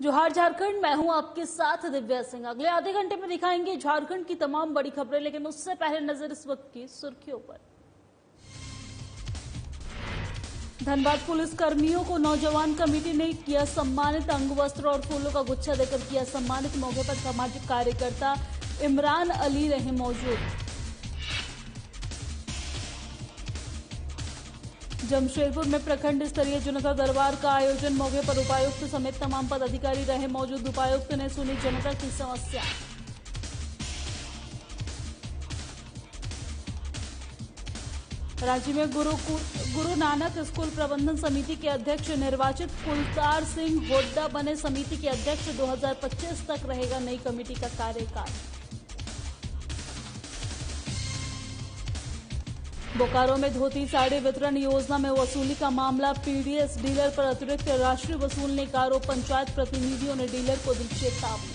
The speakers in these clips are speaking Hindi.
जोहार झारखंड, मैं हूं आपके साथ दिव्या सिंह। अगले आधे घंटे में दिखाएंगे झारखंड की तमाम बड़ी खबरें, लेकिन उससे पहले नजर इस वक्त की सुर्खियों पर। धनबाद पुलिस कर्मियों को नौजवान कमेटी ने किया सम्मानित। अंग वस्त्र और फूलों का गुच्छा देकर किया सम्मानित। मौके पर सामाजिक कार्यकर्ता इमरान अली रहे मौजूद। जमशेदपुर में प्रखंड स्तरीय जनता दरबार का आयोजन। मौके पर उपायुक्त समेत तमाम पदाधिकारी रहे मौजूद। उपायुक्त ने सुनी जनता की समस्या। रांची में गुरु नानक स्कूल प्रबंधन समिति के अध्यक्ष निर्वाचित कुलतार सिंह होड्डा बने समिति के अध्यक्ष। 2025 तक रहेगा नई कमेटी का कार्यकाल। बोकारो में धोती साड़ी वितरण योजना में वसूली का मामला। पीडीएस डीलर पर अतिरिक्त राशि वसूलने का आरोप। पंचायत प्रतिनिधियों ने डीलर को दी चेतावनी।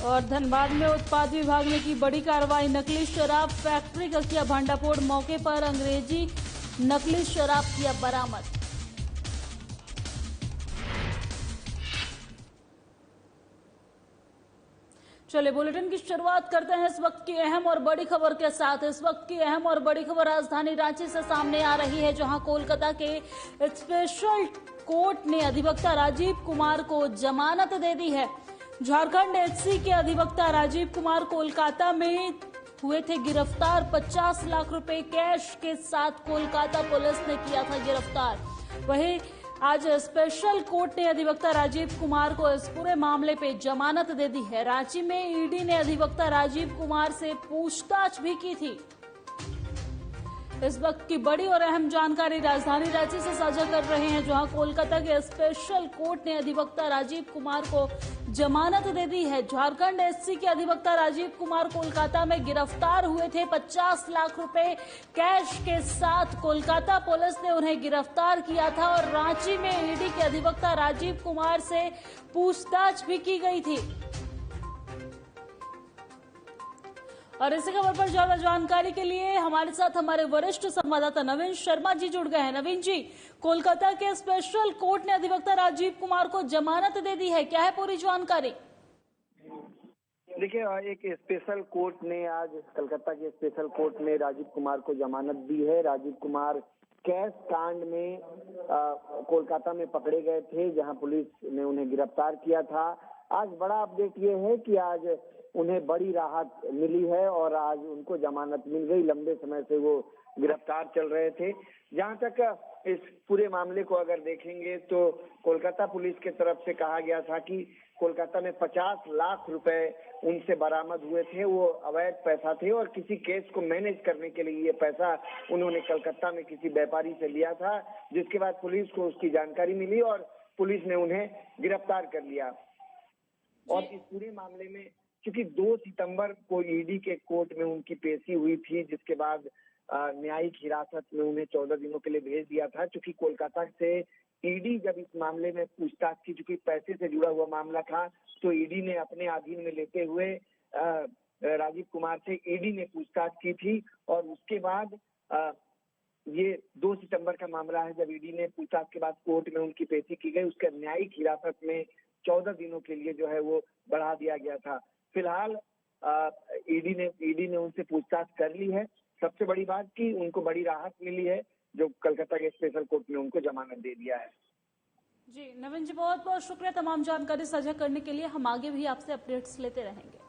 और धनबाद में उत्पाद विभाग ने की बड़ी कार्रवाई। नकली शराब फैक्ट्री का किया भंडाफोड़। मौके पर अंग्रेजी नकली शराब किया बरामद। चलिए बुलेटिन की शुरुआत करते हैं इस वक्त की अहम और बड़ी खबर के साथ। इस वक्त की अहम और बड़ी खबर राजधानी रांची से सामने आ रही है, जहां कोलकाता के स्पेशल कोर्ट ने अधिवक्ता राजीव कुमार को जमानत दे दी है। झारखंड एचसी के अधिवक्ता राजीव कुमार कोलकाता में हुए थे गिरफ्तार। 50 लाख रुपए कैश के साथ कोलकाता पुलिस ने किया था गिरफ्तार। वहीं आज स्पेशल कोर्ट ने अधिवक्ता राजीव कुमार को इस पूरे मामले पे जमानत दे दी है। रांची में ईडी ने अधिवक्ता राजीव कुमार से पूछताछ भी की थी। इस वक्त की बड़ी और अहम जानकारी राजधानी रांची से साझा कर रहे हैं, जहां कोलकाता के स्पेशल कोर्ट ने अधिवक्ता राजीव कुमार को जमानत दे दी है। झारखंड एससी के अधिवक्ता राजीव कुमार कोलकाता में गिरफ्तार हुए थे। 50 लाख रुपए कैश के साथ कोलकाता पुलिस ने उन्हें गिरफ्तार किया था और रांची में ईडी के अधिवक्ता राजीव कुमार से पूछताछ भी की गई थी। और इसी खबर पर ज्यादा जानकारी के लिए हमारे साथ हमारे वरिष्ठ संवाददाता नवीन शर्मा जी जुड़ गए हैं। नवीन जी, कोलकाता के स्पेशल कोर्ट ने अधिवक्ता राजीव कुमार को जमानत दे दी है, क्या है पूरी जानकारी? देखिए, एक स्पेशल कोर्ट ने आज कलकत्ता के स्पेशल कोर्ट ने राजीव कुमार को जमानत दी है। राजीव कुमार कैश कांड में कोलकाता में पकड़े गए थे, जहां पुलिस ने उन्हें गिरफ्तार किया था। आज बड़ा अपडेट ये है कि आज उन्हें बड़ी राहत मिली है और आज उनको जमानत मिल गई। लंबे समय से वो गिरफ्तार चल रहे थे। जहां तक इस पूरे मामले को अगर देखेंगे तो कोलकाता पुलिस की तरफ से कहा गया था कि कोलकाता में 50 लाख रुपए उनसे बरामद हुए थे। वो अवैध पैसा थे और किसी केस को मैनेज करने के लिए ये पैसा उन्होंने कलकत्ता में किसी व्यापारी से लिया था, जिसके बाद पुलिस को उसकी जानकारी मिली और पुलिस ने उन्हें गिरफ्तार कर लिया। और इस पूरे मामले में क्योंकि 2 सितंबर को ईडी के कोर्ट में उनकी पेशी हुई थी, जिसके बाद न्यायिक हिरासत में उन्हें 14 दिनों के लिए भेज दिया था। क्योंकि कोलकाता से ईडी जब इस मामले में पूछताछ की, चूंकि पैसे से जुड़ा हुआ मामला था, तो ईडी ने अपने अधीन में लेते हुए राजीव कुमार से ईडी ने पूछताछ की थी। और उसके बाद ये 2 सितंबर का मामला है, जब ईडी ने पूछताछ के बाद कोर्ट में उनकी पेशी की गई। उसके न्यायिक हिरासत में 14 दिनों के लिए जो है वो बढ़ा दिया गया था। फिलहाल ईडी ने उनसे पूछताछ कर ली है। सबसे बड़ी बात कि उनको बड़ी राहत मिली है, जो कलकत्ता के स्पेशल कोर्ट ने उनको जमानत दे दिया है। जी नवीन जी, बहुत बहुत शुक्रिया तमाम जानकारी साझा करने के लिए। हम आगे भी आपसे अपडेट्स लेते रहेंगे।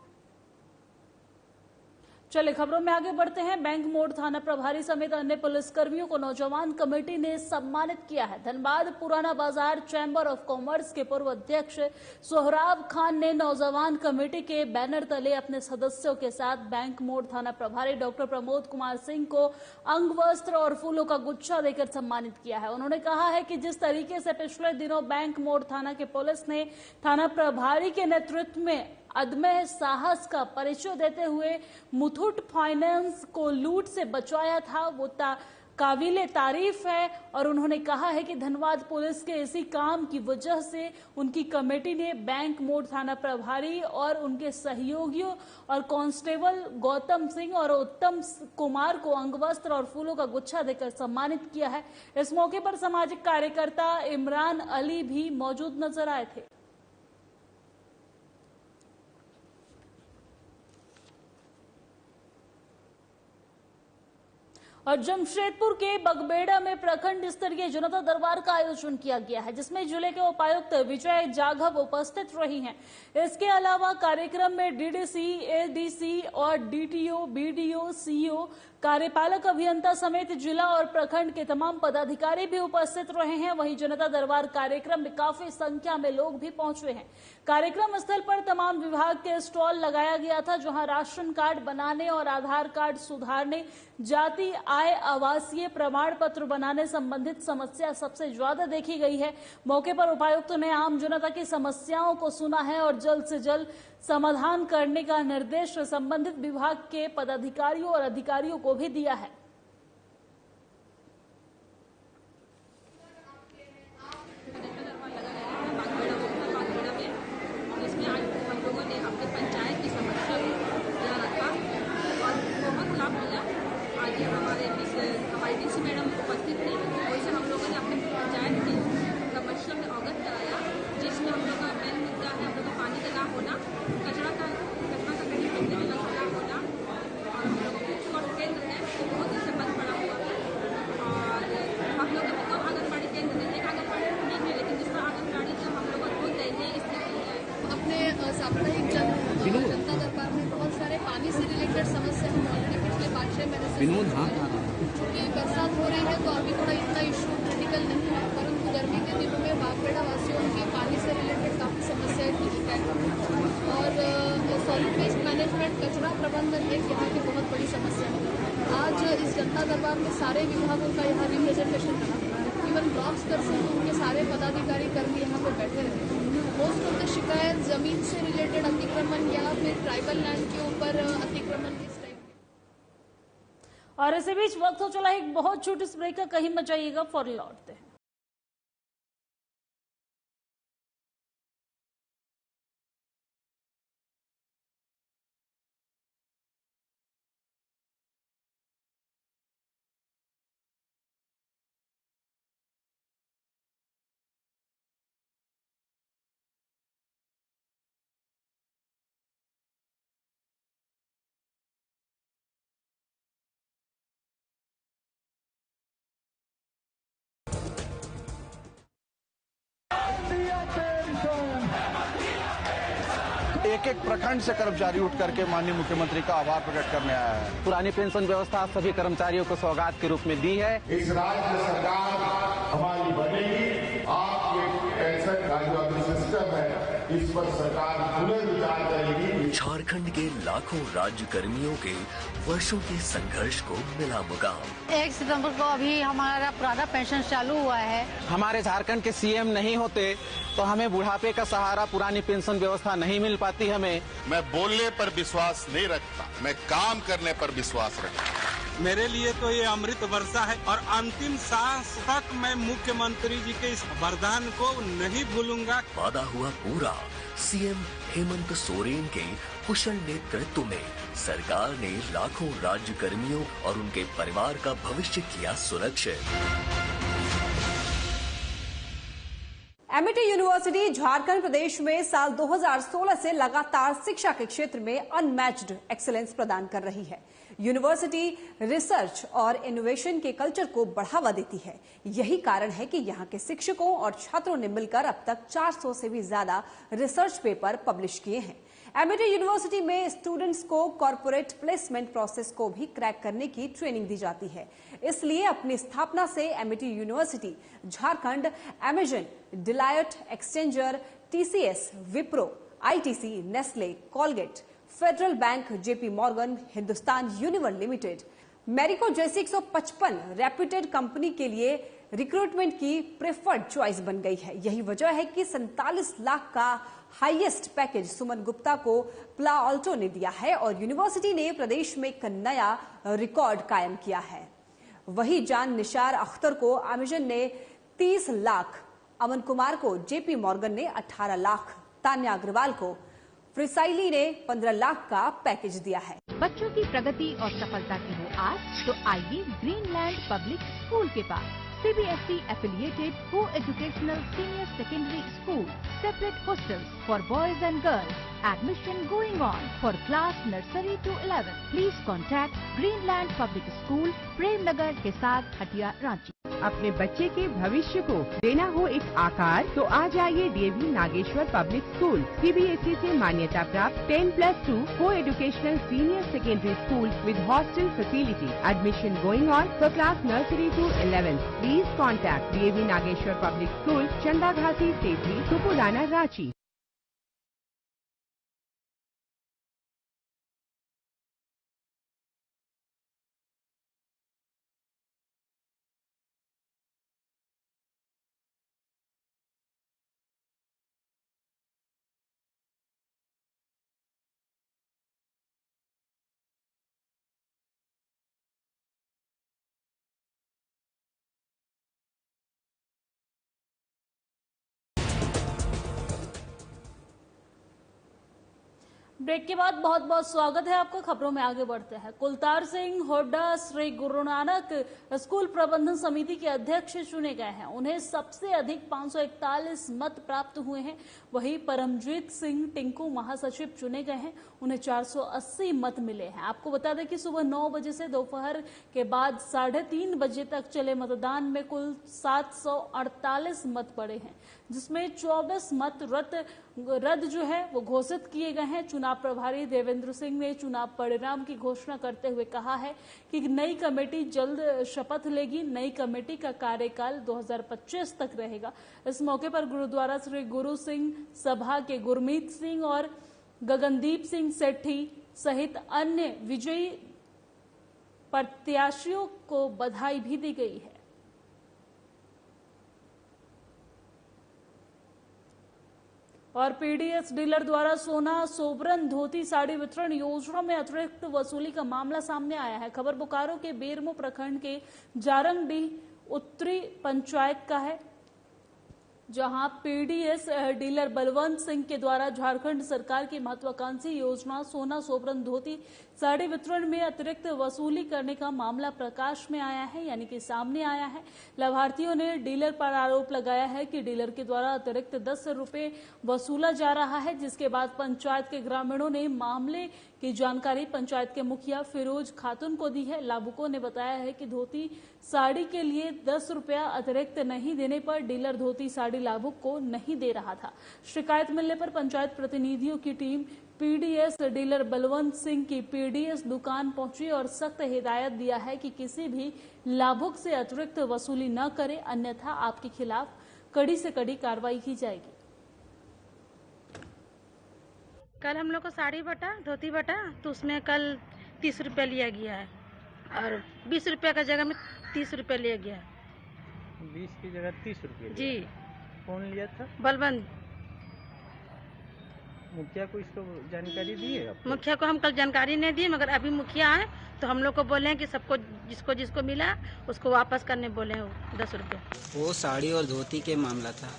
चलिए खबरों में आगे बढ़ते हैं। बैंक मोड़ थाना प्रभारी समेत अन्य पुलिसकर्मियों को नौजवान कमेटी ने सम्मानित किया है। धनबाद पुराना बाजार चैम्बर ऑफ कॉमर्स के पूर्व अध्यक्ष सोहराब खान ने नौजवान कमेटी के बैनर तले अपने सदस्यों के साथ बैंक मोड़ थाना प्रभारी डॉक्टर प्रमोद कुमार सिंह को अंग वस्त्र और फूलों का गुच्छा देकर सम्मानित किया है। उन्होंने कहा है कि जिस तरीके से पिछले दिनों बैंक मोड़ थाना के पुलिस ने थाना प्रभारी के नेतृत्व में अदम्य साहस का परिचय देते हुए मुथूट फाइनेंस को लूट से बचाया था, वो काबिले तारीफ है और उन्होंने कहा है कि धनबाद पुलिस के इसी काम की वजह से उनकी कमेटी ने बैंक मोड़ थाना प्रभारी और उनके सहयोगियों और कांस्टेबल गौतम सिंह और उत्तम कुमार को अंगवस्त्र और फूलों का गुच्छा देकर सम्मानित किया है। इस मौके पर सामाजिक कार्यकर्ता इमरान अली भी मौजूद नजर आए थे। और जमशेदपुर के बगबेड़ा में प्रखंड स्तरीय जनता दरबार का आयोजन किया गया है, जिसमें जिले के उपायुक्त विजय जाघव उपस्थित रही हैं। इसके अलावा कार्यक्रम में डीडीसी, एडीसी और डीटीओ, बीडीओ, सीईओ, कार्यपालक अभियंता समेत जिला और प्रखंड के तमाम पदाधिकारी भी उपस्थित रहे हैं। वहीं जनता दरबार कार्यक्रम में काफी संख्या में लोग भी पहुंचे हैं। कार्यक्रम स्थल पर तमाम विभाग के स्टॉल लगाया गया था, जहां राशन कार्ड बनाने और आधार कार्ड सुधारने, जाति, आय, आवासीय प्रमाण पत्र बनाने संबंधित समस्या सबसे ज्यादा देखी गई है। मौके पर उपायुक्त ने आम जनता की समस्याओं को सुना है और जल्द से जल्द समाधान करने का निर्देश संबंधित विभाग के पदाधिकारियों और अधिकारियों को भी दिया है। साप्ताहिक जनता दरबार में बहुत सारे पानी से रिलेटेड समस्या हम ऑलरेडी पिछले 5-6 महीने से क्योंकि बरसात हो रही है तो अभी थोड़ा इतना इशू क्रिटिकल नहीं है, परंतु गर्मी के दिनों में बागबेड़ा वासियों की पानी से रिलेटेड काफ़ी समस्याएं की शिकायत और सॉलिड वेस्ट मैनेजमेंट, कचरा प्रबंधन एक यहाँ की बहुत बड़ी समस्या है। आज इस जनता दरबार में सारे विभागों का यहाँ रिप्रेजेंटेशन रहा, इवन ब्लॉक स्तर से उनके सारे पदाधिकारी कर्मी यहाँ पर बैठे रहे। मोस्ट ऑफ द शिकायत जमीन से रिलेटेड अतिक्रमण या फिर ट्राइबल लैंड के ऊपर अतिक्रमण इस टाइप के। और इसी बीच वक्त हो चला एक बहुत छोटी ब्रेक का, कहीं मत जाइएगा, फौरन लौटते हैं। एक एक प्रखंड से कर्मचारी उठ करके माननीय मुख्यमंत्री का आभार प्रकट करने आया है। पुरानी पेंशन व्यवस्था सभी कर्मचारियों को सौगात के रूप में दी है। इस राज्य सरकार हमारी बनेगी, आपके पेंशन का जो सिस्टम है इस पर सरकार पुनर्विचार करेगी। झारखंड के लाखों राज्य कर्मियों के वर्षों के संघर्ष को मिला मुकाम। 1 सितंबर को अभी हमारा पुराना पेंशन चालू हुआ है। हमारे झारखंड के सीएम नहीं होते तो हमें बुढ़ापे का सहारा पुरानी पेंशन व्यवस्था नहीं मिल पाती। हमें मैं बोलने पर विश्वास नहीं रखता, मैं काम करने पर विश्वास रखता हूं। मेरे लिए तो ये अमृत वर्षा है और अंतिम सांस तक मैं मुख्यमंत्री जी के इस वरदान को नहीं भूलूंगा। वादा हुआ पूरा। सीएम हेमंत सोरेन के कुशल नेतृत्व में सरकार ने लाखों राज्य कर्मियों और उनके परिवार का भविष्य किया सुरक्षित। एमिटी यूनिवर्सिटी झारखंड प्रदेश में साल 2016 से लगातार शिक्षा के क्षेत्र में अनमैच्ड एक्सीलेंस प्रदान कर रही है। यूनिवर्सिटी रिसर्च और इनोवेशन के कल्चर को बढ़ावा देती है। यही कारण है कि यहाँ के शिक्षकों और छात्रों ने मिलकर अब तक 400 से भी ज्यादा रिसर्च पेपर पब्लिश किए हैं। एमिटी यूनिवर्सिटी में स्टूडेंट्स को कॉर्पोरेट प्लेसमेंट प्रोसेस को भी क्रैक करने की ट्रेनिंग दी जाती है। इसलिए अपनी स्थापना से Amity university Jharkhand Amazon, delight, exchanger, TCS, Wipro, ITC, Nestle, Colgate, federal bank, JP Morgan, Hindustan यूनिवर limited, Marico जैसी 155 रेप्यूटेड कंपनी के लिए रिक्रूटमेंट की प्रेफर्ड चॉइस बन गई है। यही वजह है कि 47 लाख का हाईएस्ट पैकेज सुमन गुप्ता को प्ला ऑल्टो ने दिया है और यूनिवर्सिटी ने प्रदेश में एक नया रिकॉर्ड कायम किया है। वही जान निशार अख्तर को अमेजन ने 30 लाख, अमन कुमार को जेपी मॉर्गन ने 18 लाख, तान्या अग्रवाल को फ्रिसाइली ने 15 लाख का पैकेज दिया है। बच्चों की प्रगति और सफलता की हो आज तो आइए ग्रीनलैंड पब्लिक स्कूल के पास। CBSE affiliated co-educational senior secondary school, separate hostels for boys and girls. Admission going on for class nursery to 11. Please contact Greenland Public School, Premnagar के साथ हटिया रांची। अपने बच्चे के भविष्य को देना हो एक आकार तो आ जाइए DAV Nageshwar public school, CBSE से मान्यता प्राप्त 10+2 co-educational senior secondary school with hostel facility. Admission going on for class nursery to 11. Please contact DAV Nageshwar public school, Chanda Ghati, तेतली, तुपुलाना, Ranchi. Break के बाद बहुत बहुत स्वागत है आपका। खबरों में आगे बढ़ते हैं। कुलतार सिंह होड्डा श्री गुरु नानक स्कूल प्रबंधन समिति के अध्यक्ष चुने गए हैं। उन्हें सबसे अधिक 541 मत प्राप्त हुए हैं। वहीं परमजीत सिंह टिंकू महासचिव चुने गए हैं, उन्हें 480 मत मिले हैं। आपको बता दें कि सुबह 9 बजे से दोपहर के बाद 3:30 बजे तक चले मतदान में कुल 748 मत पड़े हैं, जिसमें 24 मत रद्द जो है वो घोषित किए गए हैं। चुनाव प्रभारी देवेंद्र सिंह ने चुनाव परिणाम की घोषणा करते हुए कहा है कि नई कमेटी जल्द शपथ लेगी। नई कमेटी का कार्यकाल 2025 तक रहेगा। इस मौके पर गुरुद्वारा श्री गुरु सिंह सभा के गुरमीत सिंह और गगनदीप सिंह सेठी सहित अन्य विजयी प्रत्याशियों को बधाई भी दी गई है। और पीडीएस डीलर द्वारा सोना, सोबरन, धोती, साड़ी वितरण योजना में अतिरिक्त वसूली का मामला सामने आया है। खबर बोकारो के बेरमो प्रखंड के जारंगडीह उत्तरी पंचायत का है, जहां पीडीएस डीलर बलवंत सिंह के द्वारा झारखंड सरकार की महत्वाकांक्षी योजना सोना, सोबरन, धोती, साड़ी वितरण में अतिरिक्त वसूली करने का मामला प्रकाश में आया है, यानी कि सामने आया है। लाभार्थियों ने डीलर पर आरोप लगाया है कि डीलर के द्वारा अतिरिक्त 10 रुपए वसूला जा रहा है, जिसके बाद पंचायत के ग्रामीणों ने मामले की जानकारी पंचायत के मुखिया फिरोज खातून को दी है। लाभुकों ने बताया है कि धोती साड़ी के लिए 10 रुपया अतिरिक्त नहीं देने पर डीलर धोती साड़ी लाभुक को नहीं दे रहा था। शिकायत मिलने पर पंचायत प्रतिनिधियों की team PDS dealer Balwant Singh की पीडीएस दुकान पहुंची और सख्त हिदायत दिया है कि किसी भी लाभुक से अतिरिक्त वसूली न करे, अन्यथा आपके खिलाफ कड़ी से कड़ी कार्रवाई की जाएगी। कल हम लोग को साड़ी बटा, धोती बटा, तो उसमें कल 30 रुपया लिया गया है और 20 रुपया का जगह में 30 रुपया लिया गया है। 20 की जगह 30 रुपया जी। कौन लिया था? बलवंत। मुखिया को इसको जानकारी दी है? मुखिया को हम कल जानकारी नहीं दी, मगर अभी मुखिया आए तो हम लोग को बोले कि सबको जिसको जिसको मिला उसको वापस करने बोले हैं 10 रुपये। वो साड़ी और धोती के मामला था।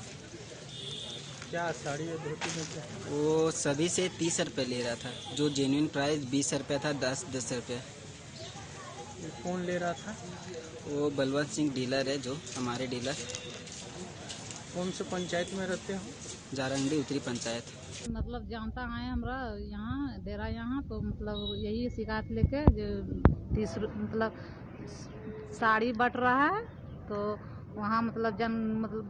क्या साड़ी और धोती में क्या? वो सभी से 30 रुपये ले रहा था, जो जेन्युइन प्राइस 20 रुपये था, 10 रुपये। कौन ले रहा था? वो बलवंत सिंह डीलर है, जो हमारे डीलर। कौन से पंचायत में रहते हो? जारंगडी उत्तरी पंचायत। मतलब जानता है हमरा यहाँ डेरा यहाँ, तो मतलब यही शिकायत लेके जो 30 मतलब साड़ी बट रहा है, तो वहाँ मतलब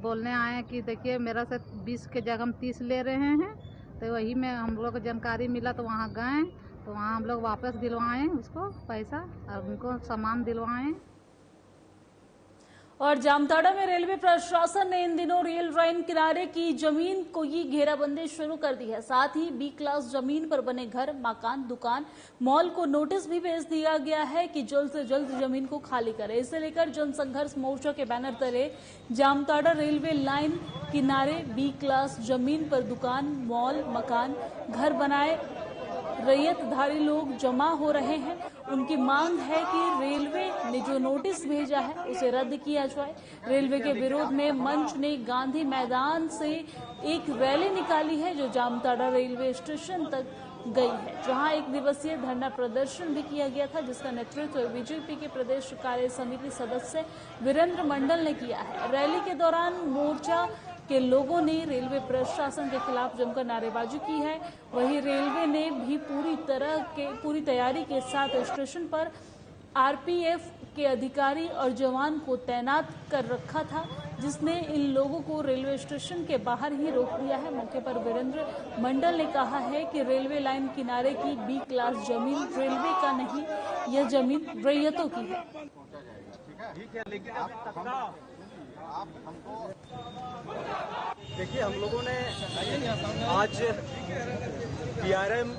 बोलने आए कि देखिए मेरा से 20 के जगह हम 30 ले रहे हैं। तो वही में हम लोग को जानकारी मिला, तो वहाँ गए, तो वहाँ हम लोग वापस दिलवाएं उसको पैसा और उनको सामान दिलवाएं। और जामताड़ा में रेलवे प्रशासन ने इन दिनों रेल लाइन किनारे की जमीन को ही घेराबंदी शुरू कर दी है। साथ ही बी क्लास जमीन पर बने घर, मकान, दुकान, मॉल को नोटिस भी भेज दिया गया है कि जल्द से जल्द जमीन को खाली करें। इसे लेकर जनसंघर्ष मोर्चा के बैनर तले जामताड़ा रेलवे लाइन किनारे बी क्लास जमीन पर दुकान, मॉल, मकान, घर बनाए रैयतधारी लोग जमा हो रहे हैं। उनकी मांग है कि रेलवे ने जो नोटिस भेजा है उसे रद्द किया जाए। रेलवे के विरोध में मंच ने गांधी मैदान से एक रैली निकाली है जो जामताड़ा रेलवे स्टेशन तक गई है, जहां एक दिवसीय धरना प्रदर्शन भी किया गया था, जिसका नेतृत्व बीजेपी के प्रदेश कार्य समिति सदस्य वीरेंद्र मंडल ने किया है। रैली के दौरान मोर्चा के लोगों ने रेलवे प्रशासन के खिलाफ जमकर नारेबाजी की है। वहीं रेलवे ने भी पूरी तैयारी के साथ स्टेशन पर आरपीएफ के अधिकारी और जवान को तैनात कर रखा था, जिसने इन लोगों को रेलवे स्टेशन के बाहर ही रोक दिया है। मौके पर वीरेंद्र मंडल ने कहा है कि रेलवे लाइन किनारे की बी क्लास जमीन रेलवे का नहीं, यह जमीन रैयतों की है। देखिए, हम लोगों ने आज पीआरएम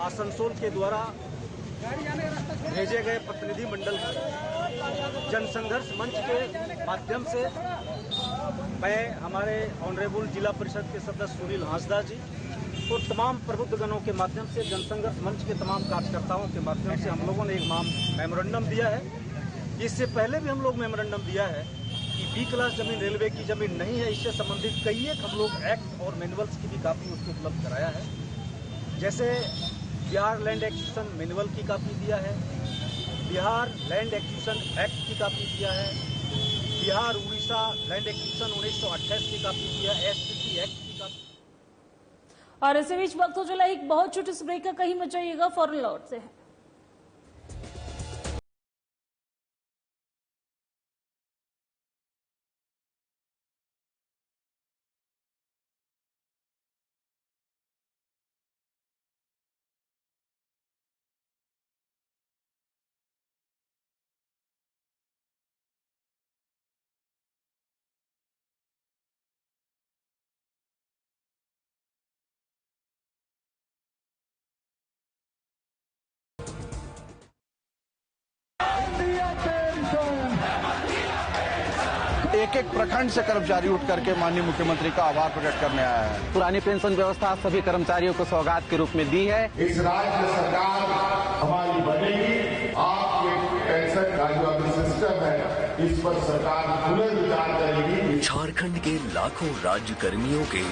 आसनसोल के द्वारा भेजे गए प्रतिनिधि मंडल जनसंघर्ष मंच के माध्यम से मैं हमारे ऑनरेबल जिला परिषद के सदस्य सुनील हांसदा जी और तमाम प्रबुद्धगणों के माध्यम से जनसंघर्ष मंच के तमाम कार्यकर्ताओं के माध्यम से हम लोगों ने एक मेमोरेंडम दिया है। इससे पहले भी हम लोग मेमोरेंडम दिया है कि बी क्लास जमीन रेलवे की जमीन नहीं है। इससे संबंधित कई एक हम लोग एक्ट और मैनुअल्स की भी कापी उसको उपलब्ध कराया है। जैसे बिहार लैंड एक्विजिशन मैनुअल की कापी दिया है, बिहार लैंड एक्विजिशन एक्ट की कापी दिया है, बिहार उड़ीसा लैंड एक्विजिशन 1928 की कापी दिया है, एसपीटी एक्ट की कापी। और इसी बीच वक्त हो चला एक बहुत छोटी सी ब्रेक का, कहीं मत जाइएगा, फौरन लौटते हैं। एक एक प्रखंड से कर्मचारी उठ करके माननीय मुख्यमंत्री का आभार प्रकट करने आया है। पुरानी पेंशन व्यवस्था सभी कर्मचारियों को सौगात के रूप में दी है। इस राज्य सरकार हमारी बनेगी, आपके पेंशन का जो अभी सिस्टम है इस पर सरकार पुनर्विचार करेगी। झारखंड के लाखों राज्य कर्मियों के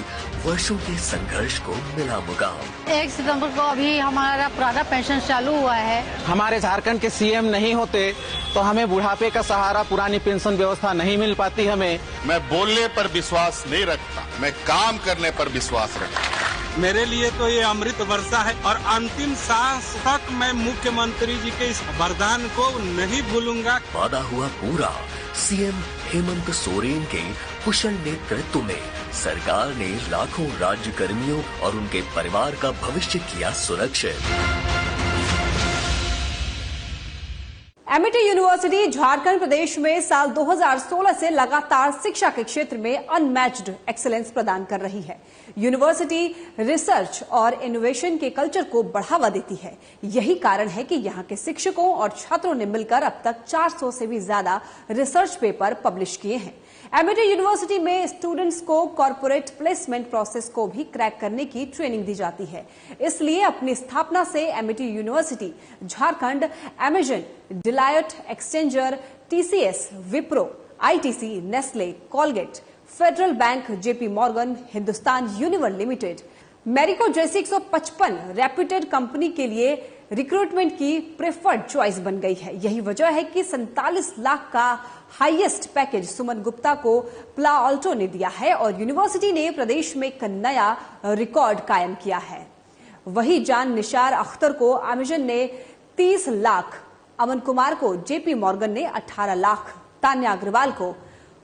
वर्षों के संघर्ष को मिला मुकाम। 1 सितंबर को अभी हमारा पुराना पेंशन चालू हुआ है। हमारे झारखंड के सीएम नहीं होते तो हमें बुढ़ापे का सहारा पुरानी पेंशन व्यवस्था नहीं मिल पाती। हमें मैं बोलने पर विश्वास नहीं रखता, मैं काम करने पर विश्वास रखता। मेरे लिए तो ये अमृत वर्षा है और अंतिम सांस तक मैं मुख्यमंत्री जी के इस वरदान को नहीं भूलूंगा। वादा हुआ पूरा। सीएम हेमंत सोरेन के कुशल नेतृत्व में सरकार ने लाखों राज्य कर्मियों और उनके परिवार का भविष्य किया सुरक्षित। एमिटी यूनिवर्सिटी झारखंड प्रदेश में साल 2016 से लगातार शिक्षा के क्षेत्र में अनमैच्ड एक्सीलेंस प्रदान कर रही है। यूनिवर्सिटी रिसर्च और इनोवेशन के कल्चर को बढ़ावा देती है। यही कारण है कि यहाँ के शिक्षकों और छात्रों ने मिलकर अब तक 400 से भी ज्यादा रिसर्च पेपर पब्लिश किए हैं। एमिटी यूनिवर्सिटी में स्टूडेंट्स को कॉर्पोरेट प्लेसमेंट प्रोसेस को भी क्रैक करने की ट्रेनिंग दी जाती है। इसलिए अपनी स्थापना से Amity university Jharkhand Amazon, delight, exchanger, TCS, Wipro, ITC, Nestle, Colgate, federal bank, JP Morgan, Hindustan यूनिवर limited, Marico जैसी 155 रेप्यूटेड कंपनी के लिए रिक्रूटमेंट की प्रेफर्ड चॉइस बन गई है। यही वजह है कि 47 लाख का हाईएस्ट पैकेज सुमन गुप्ता को प्ला ऑल्टो ने दिया है और यूनिवर्सिटी ने प्रदेश में एक नया रिकॉर्ड कायम किया है। वही जान निशार अख्तर को अमेजन ने 30 लाख, अमन कुमार को जेपी मॉर्गन ने 18 लाख, तान्या अग्रवाल को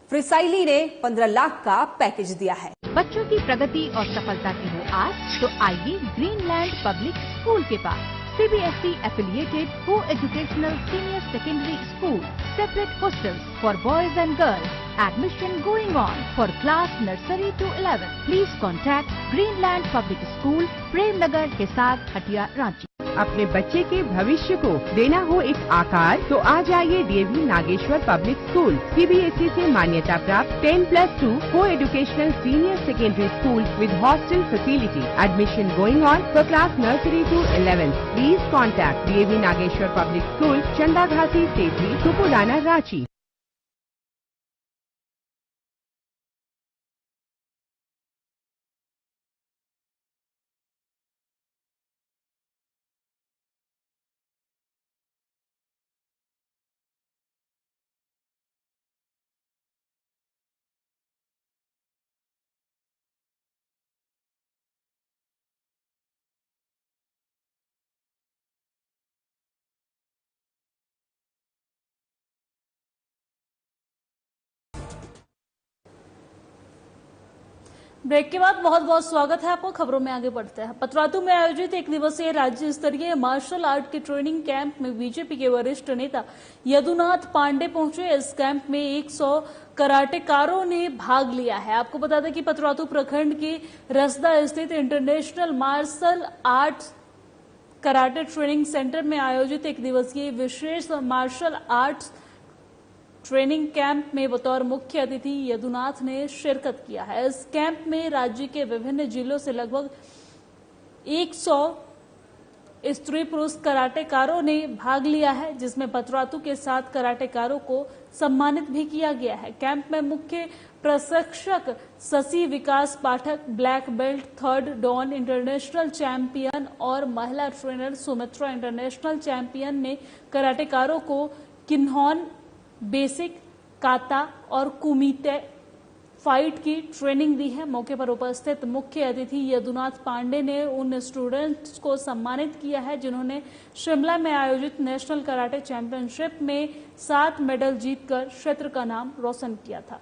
फ्रिसाइली ने 15 लाख का पैकेज दिया है। बच्चों की प्रगति और सफलता की हो आज तो आइए ग्रीनलैंड पब्लिक स्कूल के पास। CBSE affiliated co-educational senior secondary school, separate hostels for boys and girls. Admission going on for class nursery to 11. Please contact Greenland Public School, Prem Nagar, Hisar, Hatia, Ranchi. अपने बच्चे के भविष्य को देना हो एक आकार तो आज आइए DAV Nageshwar public school, CBSE से मान्यता प्राप्त 10+2 co educational senior secondary school with hostel facility. Admission going on for class nursery to 11th. Please contact DAV Nageshwar public school, Chanda Ghati, Sethi, तुपुलाना, Ranchi. Break के बाद बहुत बहुत स्वागत है आपको। खबरों में आगे बढ़ते हैं। पतरातू में आयोजित एक दिवसीय राज्य स्तरीय मार्शल आर्ट के ट्रेनिंग कैंप में बीजेपी के वरिष्ठ नेता यदुनाथ पांडे पहुंचे। इस कैंप में 100 कराटेकारों ने भाग लिया है। आपको बता दें कि पतरातू प्रखंड के रसदा स्थित international martial art karate training center में आयोजित एक दिवसीय विशेष मार्शल आर्ट्स ट्रेनिंग कैंप में बतौर मुख्य अतिथि यदुनाथ ने शिरकत किया है। इस कैंप में राज्य के विभिन्न जिलों से लगभग 100 स्त्री पुरुष कराटेकारों ने भाग लिया है, जिसमें पतरातू के 7 कराटेकारों को सम्मानित भी किया गया है। कैंप में मुख्य प्रशिक्षक Shashi Vikas Pathak, black belt 3rd dan international champion और महिला ट्रेनर सुमित्रा इंटरनेशनल चैंपियन ने कराटेकारों को किन्हौन बेसिक, काता और कुमीते फाइट की ट्रेनिंग दी है। मौके पर उपस्थित मुख्य अतिथि यदुनाथ पांडे ने उन स्टूडेंट्स को सम्मानित किया है जिन्होंने शिमला में आयोजित नेशनल कराटे चैंपियनशिप में 7 मेडल जीतकर क्षेत्र का नाम रोशन किया था।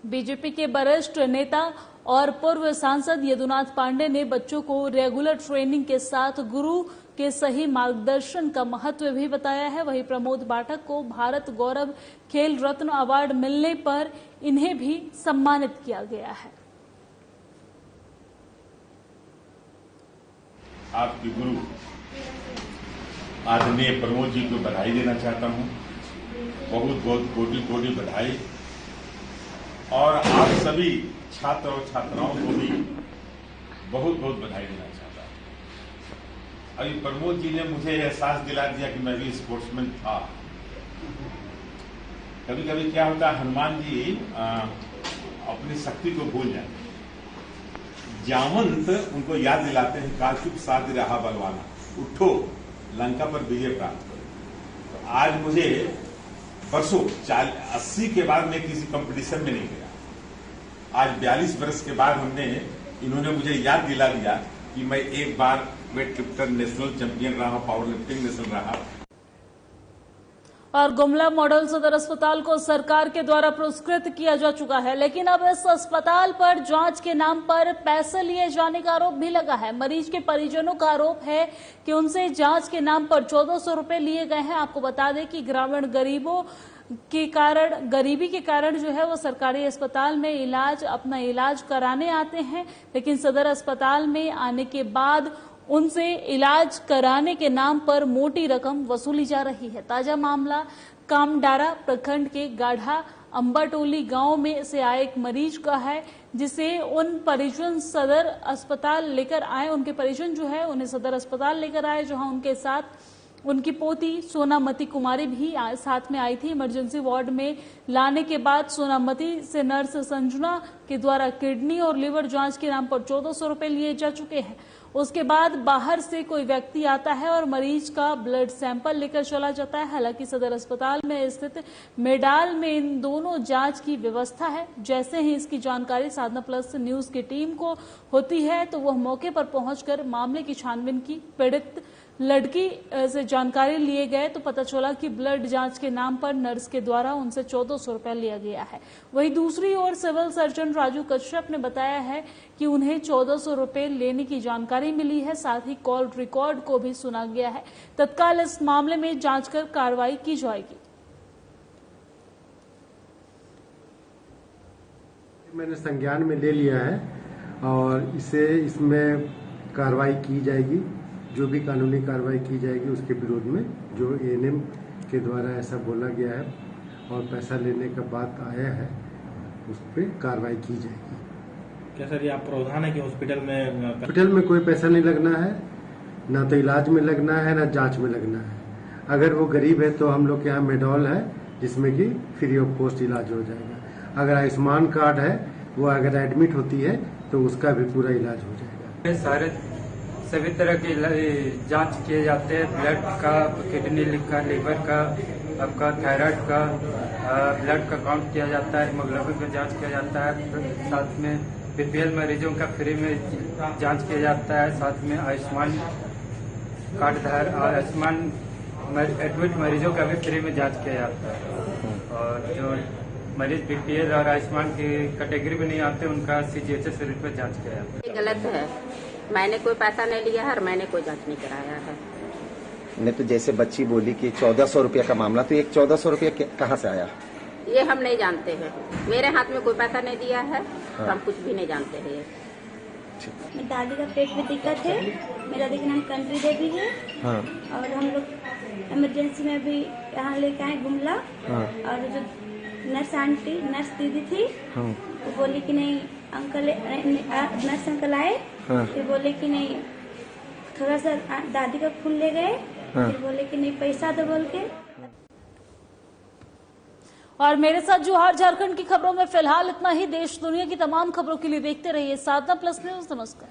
बीजेपी के वरिष्ठ नेता और पूर्व सांसद यदुनाथ पांडे ने बच्चों को रेगुलर ट्रेनिंग के साथ गुरु के सही मार्गदर्शन का महत्व भी बताया है। वहीं प्रमोद पाठक को भारत गौरव खेल रत्न अवार्ड मिलने पर इन्हें भी सम्मानित किया गया है। आपके गुरु आदरणीय प्रमोद जी को बधाई देना चाहता हूं। बहुत बहुत कोटि कोटि बधाई। और आप सभी छात्र और छात्राओं को भी बहुत बहुत बधाई देना चाहता हूं। अभी प्रमोद जी ने मुझे एहसास दिला दिया कि मैं भी स्पोर्ट्समैन था। कभी कभी क्या होता है, हनुमान जी अपनी शक्ति को भूल जाते, जावंत उनको याद दिलाते हैं, कालचुप साध रहा बलवाना, उठो लंका पर विजय प्राप्त करो। तो आज मुझे वर्षों 80 के बाद मैं किसी कंपटीशन में नहीं गया। आज 42 वर्ष के बाद इन्होंने मुझे याद दिला दिया कि मैं एक बार वेट लिफ्टर नेशनल चैंपियन रहा, पावर लिफ्टिंग नेशनल रहा। और गुमला मॉडल सदर अस्पताल को सरकार के द्वारा पुरस्कृत किया जा चुका है, लेकिन अब इस अस्पताल पर जांच के नाम पर पैसे लिए जाने का आरोप भी लगा है। मरीज के परिजनों का आरोप है कि उनसे जांच के नाम पर 1400 रुपए लिए गए हैं। आपको बता दें कि ग्रामीण गरीबी के कारण जो है वो सरकारी अस्पताल में अपना इलाज कराने आते हैं, लेकिन सदर अस्पताल में आने के बाद उनसे इलाज कराने के नाम पर मोटी रकम वसूली जा रही है। ताजा मामला कामडारा प्रखंड के गाढ़ा अंबाटोली गांव में से आए एक मरीज का है, जिसे उन परिजन सदर अस्पताल लेकर आए। उनके परिजन जो है उन्हें सदर अस्पताल लेकर आए, जहां उनके साथ उनकी पोती सोनामती कुमारी भी साथ में आई थी। इमरजेंसी वार्ड में लाने के बाद सोनामती से नर्स संजना के द्वारा किडनी और लिवर जांच के नाम पर 1400 रुपए लिए जा चुके हैं। उसके बाद बाहर से कोई व्यक्ति आता है और मरीज का ब्लड सैंपल लेकर चला जाता है। हालांकि सदर अस्पताल में स्थित मेडाल में इन दोनों जांच की व्यवस्था है। जैसे ही इसकी जानकारी साधना प्लस न्यूज की टीम को होती है तो वह मौके पर पहुंचकर मामले की छानबीन की। पीड़ित लड़की से जानकारी लिए गए तो पता चला कि ब्लड जांच के नाम पर नर्स के द्वारा उनसे 1400 रुपए लिया गया है। वहीं दूसरी ओर सिविल सर्जन राजू कश्यप ने बताया है कि उन्हें 1400 रुपए लेने की जानकारी मिली है। साथ ही कॉल रिकॉर्ड को भी सुना गया है। तत्काल इस मामले में जांच कर कार्रवाई की जाएगी। मैंने संज्ञान में ले लिया है और इसमें कार्रवाई की जाएगी। जो भी कानूनी कार्रवाई की जाएगी उसके विरोध में जो एएनएम के द्वारा ऐसा बोला गया है और पैसा लेने का बात आया है उस पर कार्रवाई की जाएगी। क्या सर ये आप प्रावधान है कि हॉस्पिटल में कोई पैसा नहीं लगना है, ना तो इलाज में लगना है ना जांच में लगना है। अगर वो गरीब है तो हम लोग के यहाँ मेडॉल है जिसमें कि फ्री ऑफ कॉस्ट इलाज हो जाएगा। अगर आयुष्मान कार्ड है वो अगर एडमिट होती है तो उसका भी पूरा इलाज हो जाएगा। सारे सभी तरह के जांच किए जाते हैं, ब्लड का, किडनी का, लीवर का, आपका थायराइड का, ब्लड का काउंट किया जाता है, हीमोग्लोबिन का जांच किया जाता है, साथ में बीपीएल मरीजों का फ्री में जांच किया जाता है, साथ में आयुष्मान कार्ड धार आयुष्मान एडमिट मरीजों का भी फ्री में जांच किया जाता है। और जो मरीज बीपीएल और आयुष्मान की कैटेगरी में नहीं आते उनका सीजीएचएस पर जांच किया जाता है। गलत है, मैंने कोई पैसा नहीं लिया है और मैंने कोई जांच नहीं कराया है। नहीं तो जैसे बच्ची बोली कि 1400 रुपया का मामला, तो एक 1400 रुपया कहाँ से आया? ये हम नहीं जानते हैं, मेरे हाथ में कोई पैसा नहीं दिया है। हाँ। तो हम कुछ भी नहीं जानते हैं। मेरी दादी का पेट में दिक्कत है, मेरा दादी का नाम कंट्री देवी है। हाँ। और हम लोग इमरजेंसी में भी यहाँ लेके आए गुमला। हाँ। और जो नर्स दीदी थी, हाँ। वो बोली कि नहीं अंकल, नर्स अंकल आए। हाँ। फिर बोले कि नहीं, थोड़ा सा दादी का खून ले गए। हाँ। फिर बोले कि नहीं पैसा दो बोल के। और मेरे साथ जोहार झारखंड की खबरों में फिलहाल इतना ही। देश दुनिया की तमाम खबरों के लिए देखते रहिए साधना प्लस न्यूज। नमस्कार।